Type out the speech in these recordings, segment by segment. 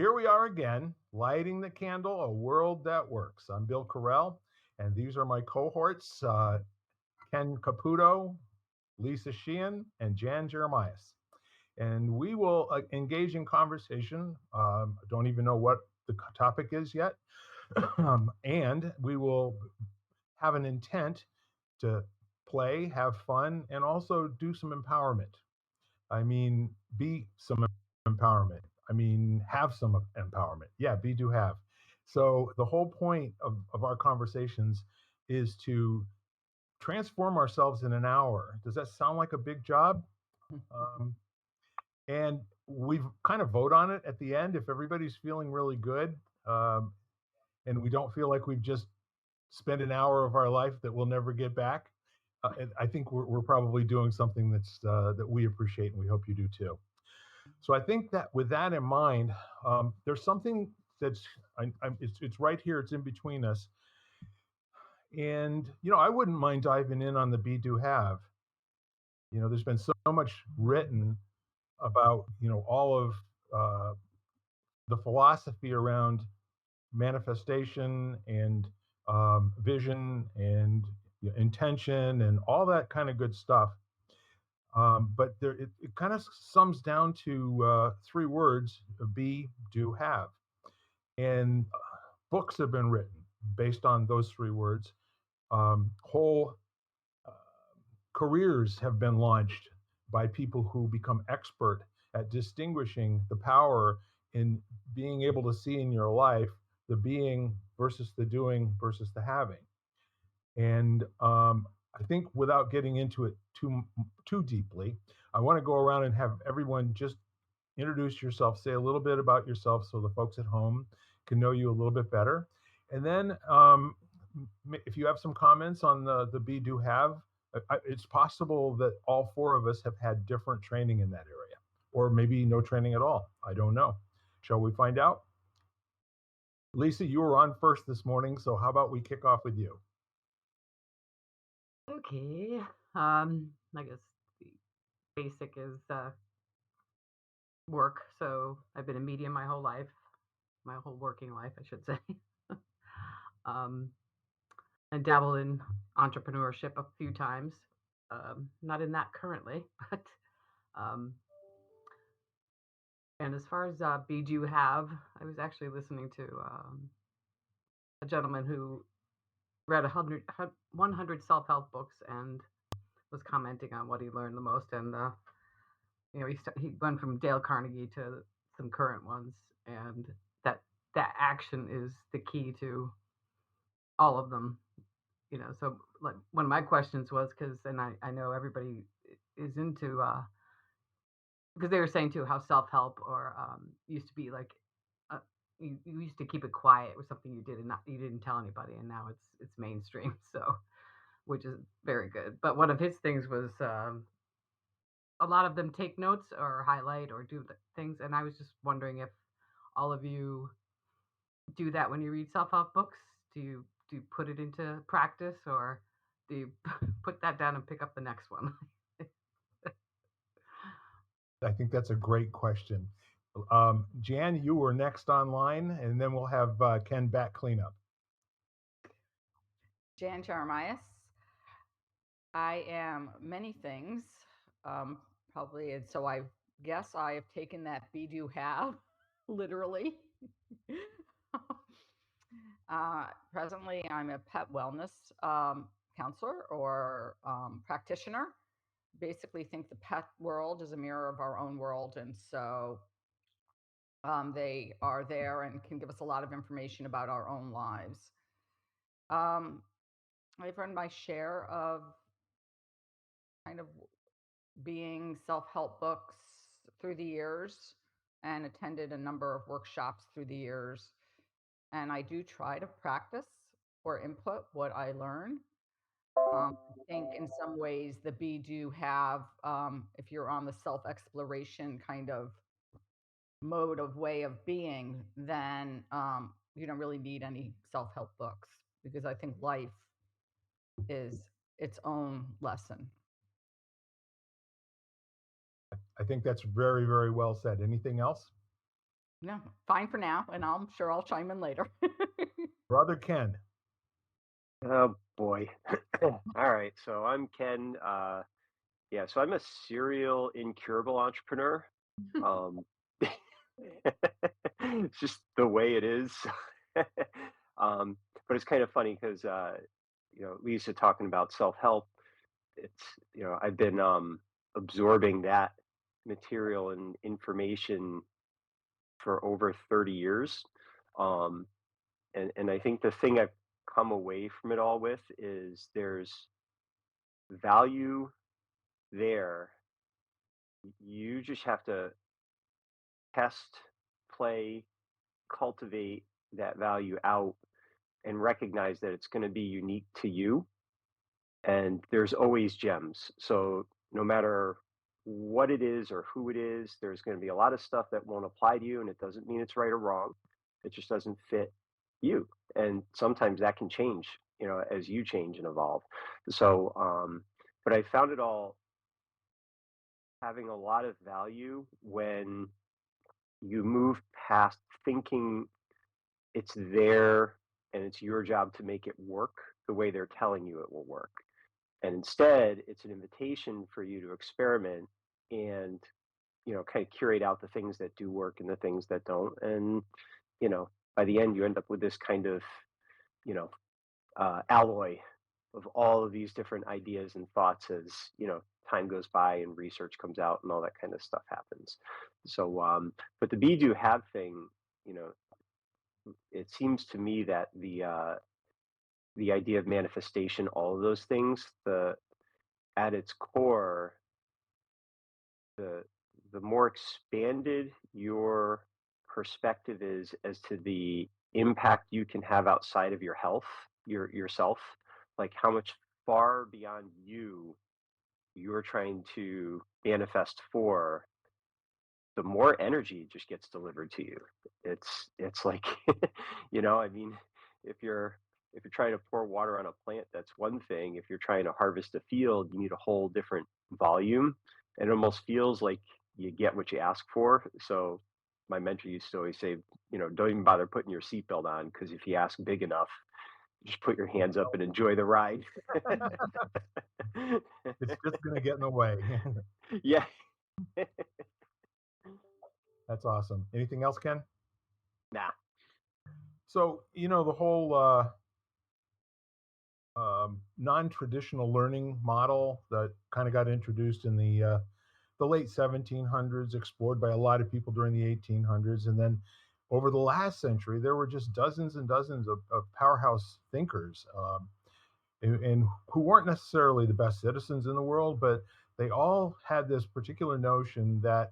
Here we are again, lighting the candle, a world that works. I'm Bill Carell, and these are my cohorts, Ken Caputo, Lisa Sheehan, and Jan Jeremias. And we will engage in conversation. Don't even know what the topic is yet. And we will have an intent to play, have fun, and also do some empowerment. I mean, be some empowerment. I mean, have some empowerment. Yeah, be, do, have. So the whole point of our conversations is to transform ourselves in an hour. Does that sound like a big job? Um, and we kind of vote on it at the end if everybody's feeling really good, um, and we don't feel like we've just spent an hour of our life that we'll never get back. I think we're probably doing something that we appreciate, and we hope you do too. So I think that with that in mind, there's something that's it's right here. It's in between us, and I wouldn't mind diving in on the be do have. There's been so much written about all of uh, the philosophy around manifestation and vision and intention and all that kind of good stuff. But it kind of sums down to three words: be, do, have. And books have been written based on those three words. Whole uh, careers have been launched by people who become expert at distinguishing the power in being able to see in your life the being versus the doing versus the having. And I think without getting into it too deeply, I want to go around and have everyone just introduce yourself, say a little bit about yourself so the folks at home can know you a little bit better. And then if you have some comments on the be do have, it's possible that all four of us have had different training in that area, or maybe no training at all. I don't know. Shall we find out? Lisa, you were on first this morning, so how about we kick off with you? Okay. I guess the basic is work. So I've been in media my whole life, my whole working life, I should say. um, I dabbled in entrepreneurship a few times. Not in that currently, but um, and as far as BD you have, I was actually listening to a gentleman who read 100 self-help books and was commenting on what he learned the most. And he went from Dale Carnegie to some current ones, and that that action is the key to all of them. So like one of my questions was because, and I know everybody is into because they were saying too how self help or used to be like. Uh, you used to keep it quiet. It was something you did and not you didn't tell anybody, and now it's mainstream. So, which is very good. But one of his things was a lot of them take notes or highlight or do things. And I was just wondering if all of you do that when you read self-help books. Do you put it into practice, or do you put that down and pick up the next one? I think that's a great question. Jan, you were next online, and then we'll have Ken back cleanup. Jan Jeremias. I am many things, um, probably, and so I guess I have taken that be do have literally. Presently, I'm a pet wellness counselor or practitioner. Basically, think the pet world is a mirror of our own world, and so they are there and can give us a lot of information about our own lives. Um, I've run my share of kind of being self help books through the years and attended a number of workshops through the years. And I do try to practice or input what I learn. I think in some ways the be do have, if you're on the self exploration kind of mode of way of being, then you don't really need any self help books because I think life is its own lesson. I think that's very, very well said. Anything else? No, fine for now, and I'm sure I'll chime in later. Brother Ken. Oh boy. All right. So I'm Ken. Yeah, so I'm a serial incurable entrepreneur. Um, it's just the way it is. um, but it's kind of funny because Lisa talking about self-help. It's I've been absorbing that material and information for over 30 years. Um, and I think the thing I've come away from it all with is there's value there. You just have to test, play, cultivate that value out and recognize that it's going to be unique to you. And there's always gems. So no matter what it is or who it is, there's going to be a lot of stuff that won't apply to you. And it doesn't mean it's right or wrong. It just doesn't fit you. And sometimes that can change, as you change and evolve. So, but I found it all having a lot of value when you move past thinking it's there and it's your job to make it work the way they're telling you it will work. And instead, it's an invitation for you to experiment and, kind of curate out the things that do work and the things that don't. And, by the end, you end up with this kind of, you know, alloy of all of these different ideas and thoughts as time goes by and research comes out and all that kind of stuff happens. So but the be do have thing, you know it seems to me that the idea of manifestation, all of those things, the at its core, the the more expanded your perspective is as to the impact you can have outside of your health, yourself, like how much far beyond you're trying to manifest for, the more energy just gets delivered to you. It's like, I mean, if you're trying to pour water on a plant, that's one thing. If you're trying to harvest a field, you need a whole different volume. And it almost feels like you get what you ask for. So my mentor used to always say, don't even bother putting your seatbelt on, because if you ask big enough, just put your hands up and enjoy the ride. It's just going to get in the way. Yeah. That's awesome. Anything else, Ken? Nah. So, the whole non-traditional learning model that kind of got introduced in the late 1700s, explored by a lot of people during the 1800s, and then over the last century, there were just dozens and dozens of powerhouse thinkers, and who weren't necessarily the best citizens in the world, but they all had this particular notion that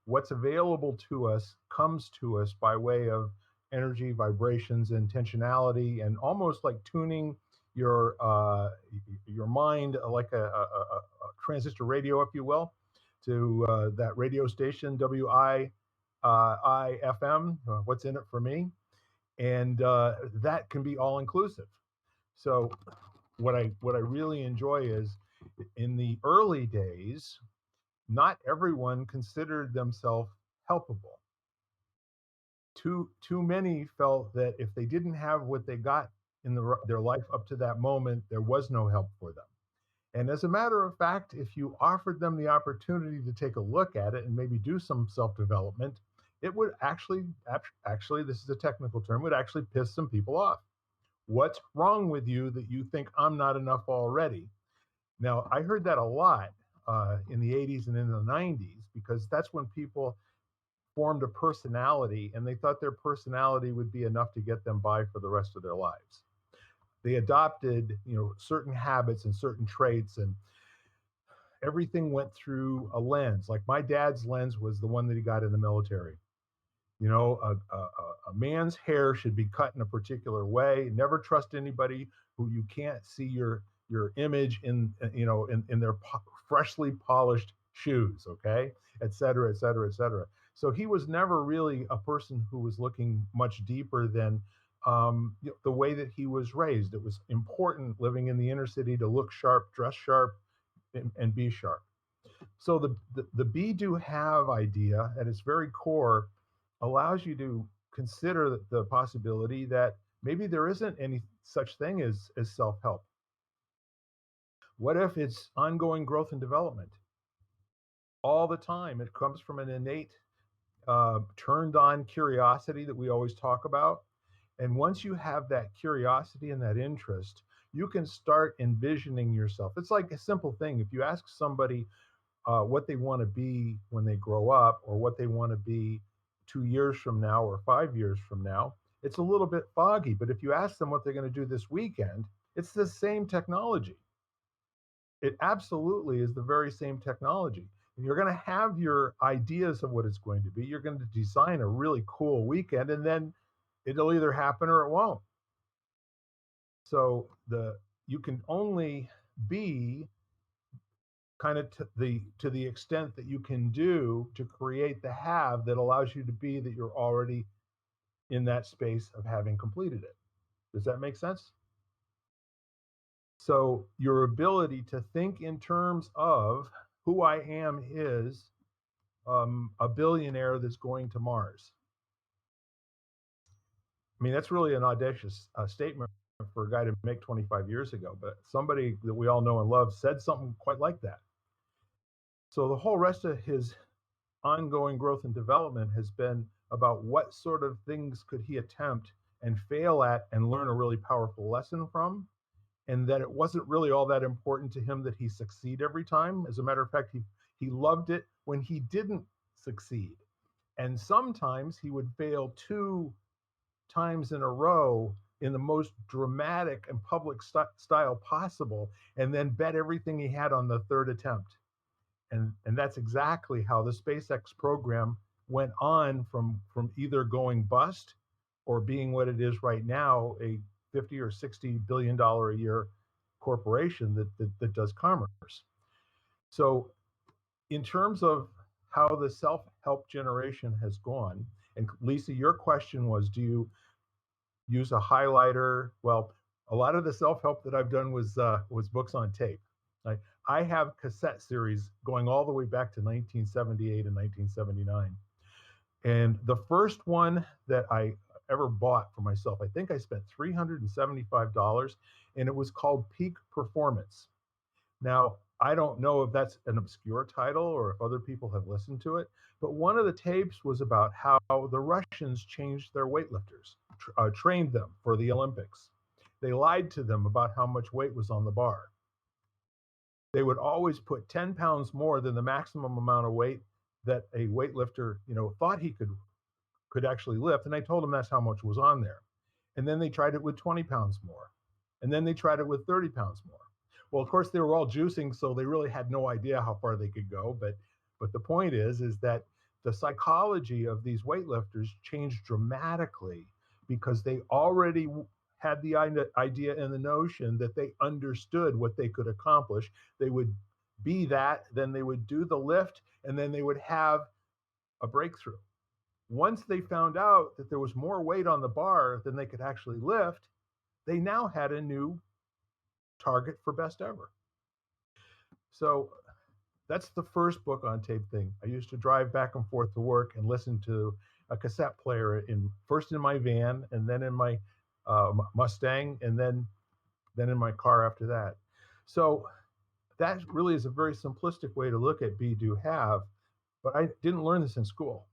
what's available to us comes to us by way of energy, vibrations, intentionality, and almost like tuning your mind like a transistor radio, if you will, to that radio station WIIFM. What's in it for me? And that can be all inclusive. So what I really enjoy is, in the early days, not everyone considered themselves helpable. Too many felt that if they didn't have what they got in their life up to that moment, there was no help for them. And as a matter of fact, if you offered them the opportunity to take a look at it and maybe do some self-development, it would actually, this is a technical term, would actually piss some people off. What's wrong with you that you think I'm not enough already? Now, I heard that a lot in the 80s and in the 90s, because that's when people formed a personality and they thought their personality would be enough to get them by for the rest of their lives. They adopted, certain habits and certain traits, and everything went through a lens. Like my dad's lens was the one that he got in the military. A man's hair should be cut in a particular way. Never trust anybody who you can't see your image in, in their freshly polished shoes, okay, et cetera, et cetera, et cetera. So he was never really a person who was looking much deeper than the way that he was raised. It was important living in the inner city to look sharp, dress sharp, and be sharp. So the be do have idea at its very core allows you to consider the possibility that maybe there isn't any such thing as self-help. What if it's ongoing growth and development all the time? It comes from an innate, turned on curiosity that we always talk about. And once you have that curiosity and that interest, you can start envisioning yourself. It's like a simple thing. If you ask somebody what they want to be when they grow up, or what they want to be 2 years from now or 5 years from now, it's a little bit foggy. But if you ask them what they're going to do this weekend, it's the same technology. It absolutely is the very same technology. And you're going to have your ideas of what it's going to be. You're going to design a really cool weekend, and then it'll either happen or it won't. So you can only be kind of to the extent that you can do to create the have that allows you to be that you're already in that space of having completed it. Does that make sense? So your ability to think in terms of who I am is a billionaire that's going to Mars. I mean, that's really an audacious statement for a guy to make 25 years ago, but somebody that we all know and love said something quite like that. So the whole rest of his ongoing growth and development has been about what sort of things could he attempt and fail at and learn a really powerful lesson from, and that it wasn't really all that important to him that he succeed every time. As a matter of fact, he loved it when he didn't succeed. And sometimes he would fail 2 times in a row in the most dramatic and public style possible, and then bet everything he had on the 3rd attempt. And that's exactly how the SpaceX program went on from either going bust or being what it is right now, a 50 or 60 billion dollar a year corporation that does commerce. So in terms of how the self-help generation has gone, and Lisa, your question was, do you use a highlighter? Well, a lot of the self-help that I've done was books on tape. I have cassette series going all the way back to 1978 and 1979. And the first one that I ever bought for myself, I think I spent $375, and it was called Peak Performance. Now, I don't know if that's an obscure title or if other people have listened to it, but one of the tapes was about how the Russians changed their weightlifters, trained them for the Olympics. They lied to them about how much weight was on the bar. They would always put 10 pounds more than the maximum amount of weight that a weightlifter, thought he could actually lift. And I told them that's how much was on there. And then they tried it with 20 pounds more. And then they tried it with 30 pounds more. Well, of course, they were all juicing, so they really had no idea how far they could go. But the point is that the psychology of these weightlifters changed dramatically because they already had the idea and the notion that they understood what they could accomplish. They would be that, then they would do the lift, and then they would have a breakthrough. Once they found out that there was more weight on the bar than they could actually lift, they now had a new target for best ever. So that's the first book on tape thing. I used to drive back and forth to work and listen to a cassette player first in my van, and then in my Mustang, and then in my car after that. So that really is a very simplistic way to look at be, do, have, but I didn't learn this in school.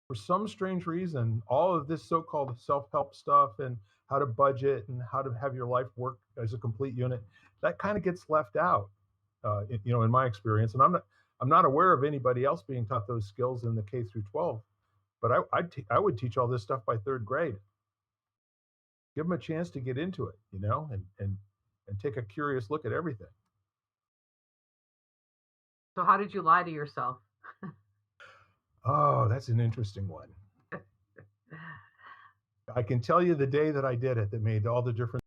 For some strange reason, all of this so-called self-help stuff and how to budget and how to have your life work as a complete unit, that kind of gets left out, in my experience. And I'm not aware of anybody else being taught those skills in the K through 12, but I would teach all this stuff by 3rd grade. Give them a chance to get into it, and take a curious look at everything. So how did you lie to yourself? Oh, that's an interesting one. I can tell you the day that I did it that made all the difference